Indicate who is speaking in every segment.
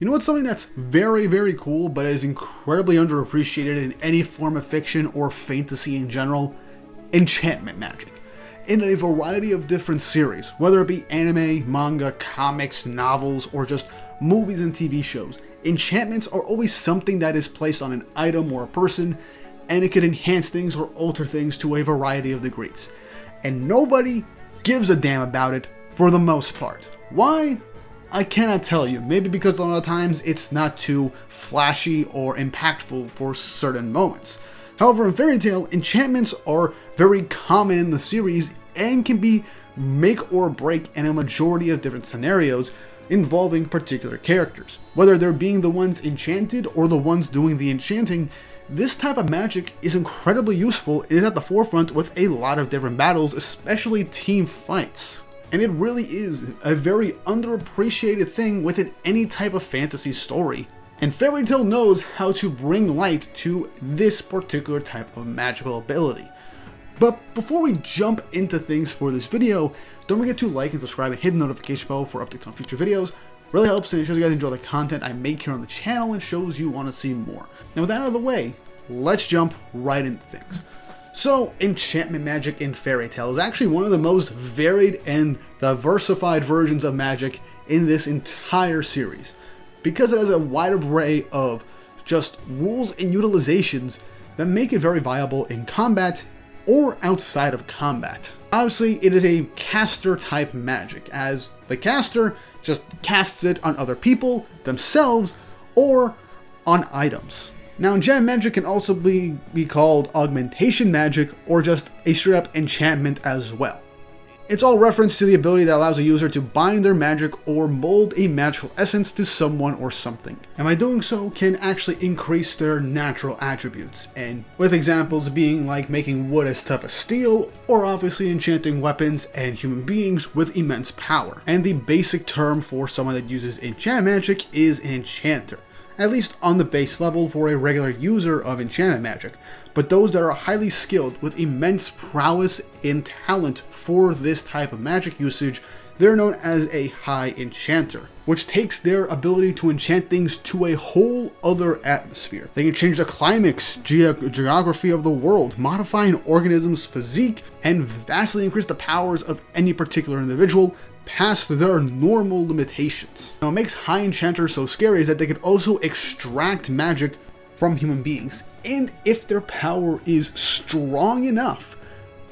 Speaker 1: You know what's something that's very, very cool, but is incredibly underappreciated in any form of fiction or fantasy in general? Enchantment magic. In a variety of different series, whether it be anime, manga, comics, novels, or just movies and TV shows, enchantments are always something that is placed on an item or a person, and it could enhance things or alter things to a variety of degrees. And nobody gives a damn about it for the most part. Why? I cannot tell you. Maybe because a lot of times it's not too flashy or impactful for certain moments. However, in Fairy Tail, enchantments are very common in the series and can be make or break in a majority of different scenarios involving particular characters. Whether they're being the ones enchanted or the ones doing the enchanting, this type of magic is incredibly useful. It is at the forefront with a lot of different battles, especially team fights. And it really is a very underappreciated thing within any type of fantasy story. And Fairy Tail knows how to bring light to this particular type of magical ability. But before we jump into things for this video, don't forget to like and subscribe and hit the notification bell for updates on future videos. Really helps and it shows you guys enjoy the content I make here on the channel and shows you want to see more. Now with that out of the way, let's jump right into things. So, enchantment magic in Fairy Tail is actually one of the most varied and diversified versions of magic in this entire series, because it has a wide array of just rules and utilizations that make it very viable in combat or outside of combat. Obviously, it is a caster type magic, as the caster just casts it on other people, themselves, or on items. Now, enchantment magic can also be called augmentation magic or just a straight up enchantment as well. It's all reference to the ability that allows a user to bind their magic or mold a magical essence to someone or something. And by doing so can actually increase their natural attributes, and with examples being like making wood as tough as steel, or obviously enchanting weapons and human beings with immense power. And the basic term for someone that uses enchantment magic is an enchanter, at least on the base level for a regular user of enchantment magic, but those that are highly skilled with immense prowess and talent for this type of magic usage, they're known as a high enchanter, which takes their ability to enchant things to a whole other atmosphere. They can change the climates, geography of the world, modify an organism's physique, and vastly increase the powers of any particular individual past their normal limitations. Now, what makes high enchanters so scary is that they can also extract magic from human beings, and if their power is strong enough,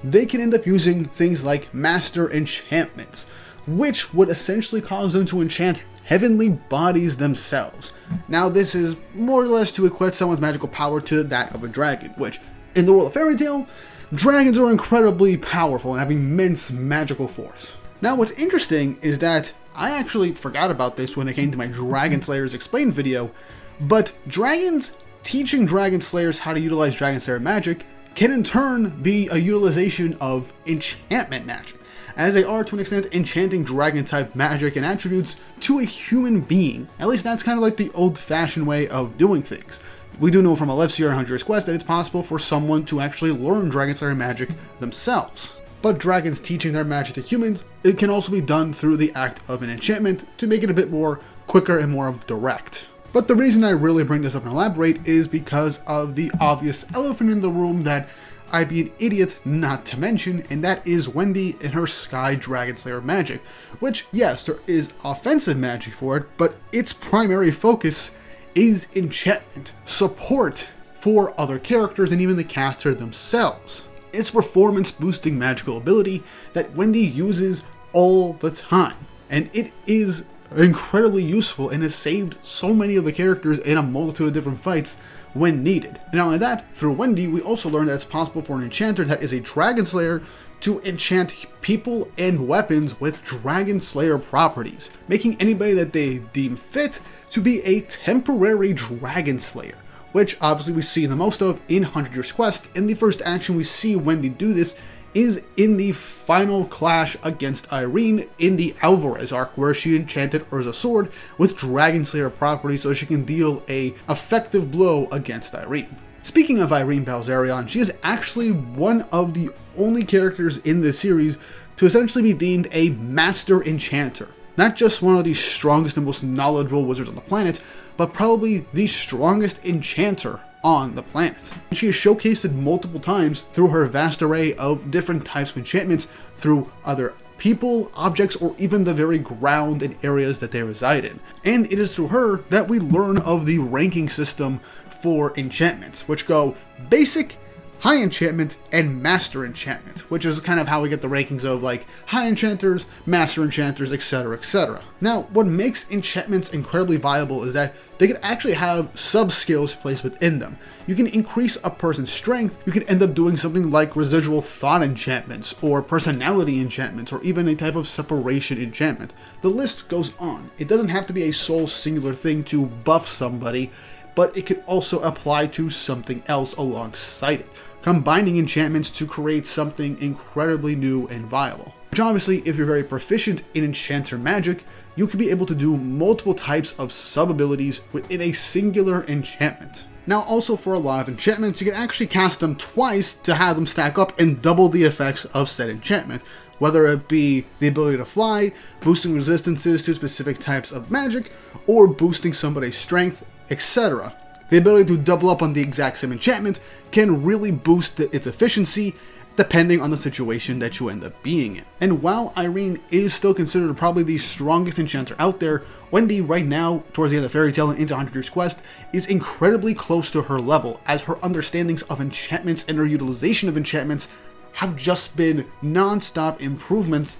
Speaker 1: they can end up using things like master enchantments, which would essentially cause them to enchant heavenly bodies themselves. Now, this is more or less to equate someone's magical power to that of a dragon, which, in the world of Fairy Tail, dragons are incredibly powerful and have immense magical force. Now, what's interesting is that I actually forgot about this when it came to my Dragon Slayers Explained video, but dragons teaching Dragon Slayers how to utilize Dragon Slayer magic can in turn be a utilization of enchantment magic, as they are to an extent enchanting dragon type magic and attributes to a human being. At least that's kind of like the old-fashioned way of doing things. We do know from Alexia and Hunter's Quest that it's possible for someone to actually learn Dragon Slayer magic themselves. But dragons teaching their magic to humans, it can also be done through the act of an enchantment to make it a bit more quicker and more direct. But the reason I really bring this up and elaborate is because of the obvious elephant in the room that I'd be an idiot not to mention, and that is Wendy and her Sky Dragon Slayer magic, which, yes, there is offensive magic for it, but its primary focus is enchantment, support for other characters and even the caster themselves. It's performance boosting magical ability that Wendy uses all the time, and it is incredibly useful and has saved so many of the characters in a multitude of different fights when needed. And not only that, through Wendy we also learned that it's possible for an enchanter that is a Dragon Slayer to enchant people and weapons with Dragon Slayer properties, making anybody that they deem fit to be a temporary Dragon Slayer, which obviously we see the most of in 100 Years Quest, and the first action we see Wendy do this is in the final clash against Irene in the Alvarez arc, where she enchanted Urza's sword with Dragon Slayer property so she can deal a effective blow against Irene. Speaking of Irene Balzerion, she is actually one of the only characters in this series to essentially be deemed a master enchanter. not just one of the strongest and most knowledgeable wizards on the planet, but probably the strongest enchanter on the planet. She is showcased multiple times through her vast array of different types of enchantments through other people, objects, or even the very ground and areas that they reside in. And it is through her that we learn of the ranking system for enchantments, which go basic, high enchantment, and master enchantment, which is kind of how we get the rankings of like high enchanters, master enchanters, etc., etc. Now, what makes enchantments incredibly viable is that they can actually have sub-skills placed within them. You can increase a person's strength, you can end up doing something like residual thought enchantments, or personality enchantments, or even a type of separation enchantment. The list goes on. It doesn't have to be a sole singular thing to buff somebody, but it could also apply to something else alongside it, combining enchantments to create something incredibly new and viable. Which obviously, if you're very proficient in enchanter magic, you could be able to do multiple types of sub-abilities within a singular enchantment. Now, also for a lot of enchantments, you can actually cast them twice to have them stack up and double the effects of said enchantment, whether it be the ability to fly, boosting resistances to specific types of magic, or boosting somebody's strength, etc. The ability to double up on the exact same enchantment can really boost its efficiency depending on the situation that you end up being in. And while Irene is still considered probably the strongest enchanter out there, Wendy right now, towards the end of Fairy Tail and into 100 Years Quest, is incredibly close to her level, as her understandings of enchantments and her utilization of enchantments have just been non-stop improvements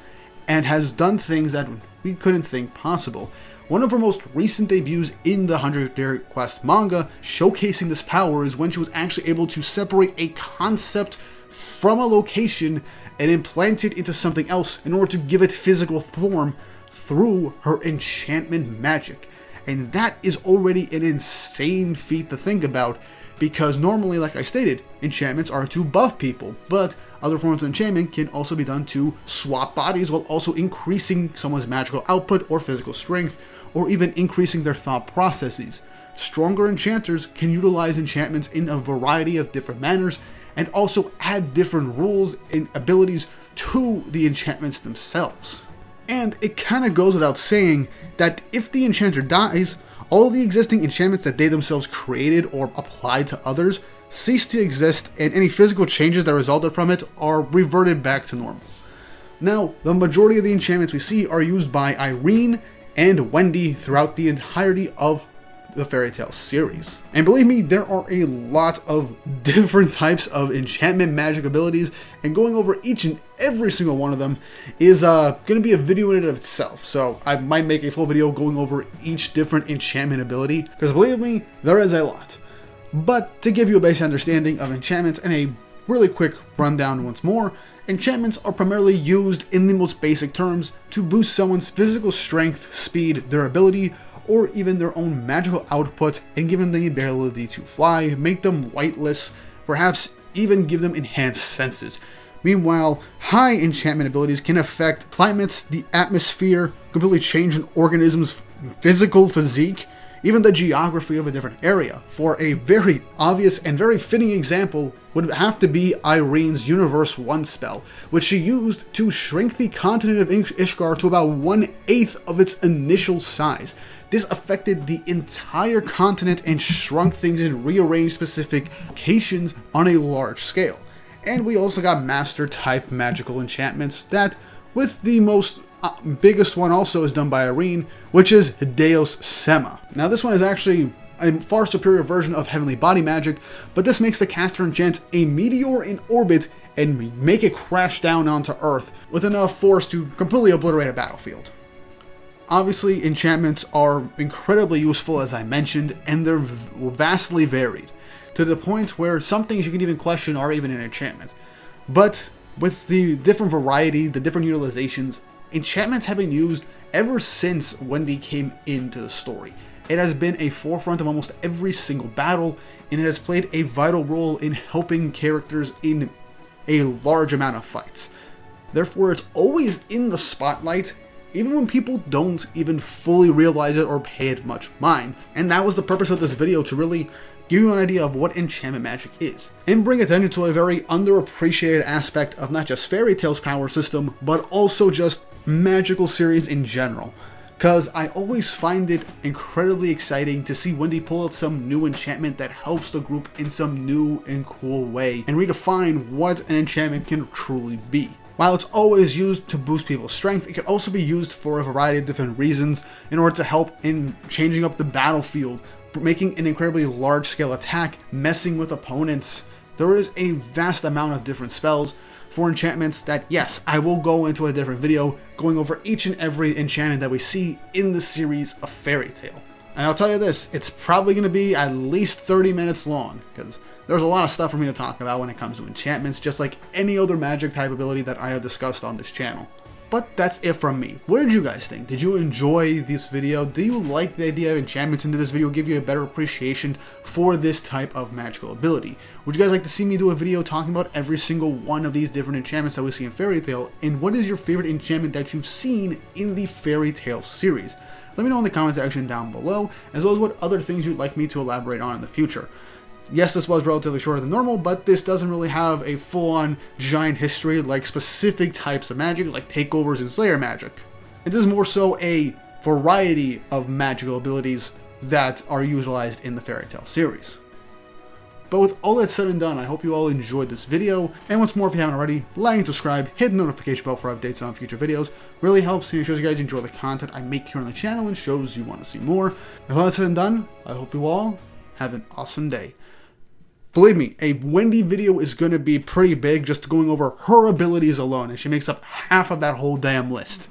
Speaker 1: and has done things that we couldn't think possible. One of her most recent debuts in the 100 Year Quest manga showcasing this power is when she was actually able to separate a concept from a location and implant it into something else in order to give it physical form through her enchantment magic. And that is already an insane feat to think about, because normally, like I stated, enchantments are to buff people, but other forms of enchantment can also be done to swap bodies while also increasing someone's magical output or physical strength, or even increasing their thought processes. Stronger enchanters can utilize enchantments in a variety of different manners, and also add different rules and abilities to the enchantments themselves. And it kind of goes without saying that if the enchanter dies, all the existing enchantments that they themselves created or applied to others cease to exist, and any physical changes that resulted from it are reverted back to normal. Now, the majority of the enchantments we see are used by Irene and Wendy throughout the entirety of the Fairy Tail series. And believe me, there are a lot of different types of enchantment magic abilities, and going over each and every single one of them is going to be a video in and of itself. So I might make a full video going over each different enchantment ability, because believe me, there is a lot. But to give you a basic understanding of enchantments and a really quick rundown once more, enchantments are primarily used in the most basic terms to boost someone's physical strength, speed, durability, or even their own magical output, and give them the ability to fly, make them wightless, perhaps even give them enhanced senses. Meanwhile, high enchantment abilities can affect climates, the atmosphere, completely change an organism's physical physique, even the geography of a different area. For a very obvious and very fitting example would have to be Irene's Universe 1 spell, which she used to shrink the continent of Ishgard to about 1/8 of its initial size. This affected the entire continent and shrunk things and rearranged specific locations on a large scale. And we also got master type magical enchantments that, with the most biggest one also is done by Irene, which is Deus Sema. Now this one is actually a far superior version of Heavenly Body Magic, but this makes the caster enchant a meteor in orbit and make it crash down onto Earth with enough force to completely obliterate a battlefield. Obviously, enchantments are incredibly useful, as I mentioned, and they're vastly varied, to the point where some things you can even question are even an enchantment. But with the different variety, the different utilizations, enchantments have been used ever since Wendy came into the story. It has been a forefront of almost every single battle, and it has played a vital role in helping characters in a large amount of fights. Therefore, it's always in the spotlight, even when people don't even fully realize it or pay it much mind. And that was the purpose of this video, to really give you an idea of what enchantment magic is, and bring attention to a very underappreciated aspect of not just Fairy Tail's power system, but also just magical series in general, because I always find it incredibly exciting to see Wendy pull out some new enchantment that helps the group in some new and cool way and redefine what an enchantment can truly be. While it's always used to boost people's strength, it can also be used for a variety of different reasons in order to help in changing up the battlefield, making an incredibly large-scale attack, messing with opponents. There is a vast amount of different spells for enchantments that, yes, I will go into a different video going over each and every enchantment that we see in the series of Fairy Tail. And I'll tell you this, it's probably going to be at least 30 minutes long, because there's a lot of stuff for me to talk about when it comes to enchantments, just like any other magic type ability that I have discussed on this channel. But that's it from me. What did you guys think? Did you enjoy this video? Do you like the idea of enchantments? And did this video give you a better appreciation for this type of magical ability? Would you guys like to see me do a video talking about every single one of these different enchantments that we see in Fairy Tail? And what is your favorite enchantment that you've seen in the Fairy Tail series? Let me know in the comment section down below, as well as what other things you'd like me to elaborate on in the future. Yes, this was relatively shorter than normal, but this doesn't really have a full-on giant history like specific types of magic like takeovers and Slayer magic. It is more so a variety of magical abilities that are utilized in the Fairy Tail series. But with all that said and done, I hope you all enjoyed this video, and once more, if you haven't already, like and subscribe, hit the notification bell for updates on future videos. Really helps and shows you guys enjoy the content I make here on the channel and shows you want to see more. With all that said and done, I hope you all have an awesome day. Believe me, a Wendy video is going to be pretty big, just going over her abilities alone, and she makes up half of that whole damn list.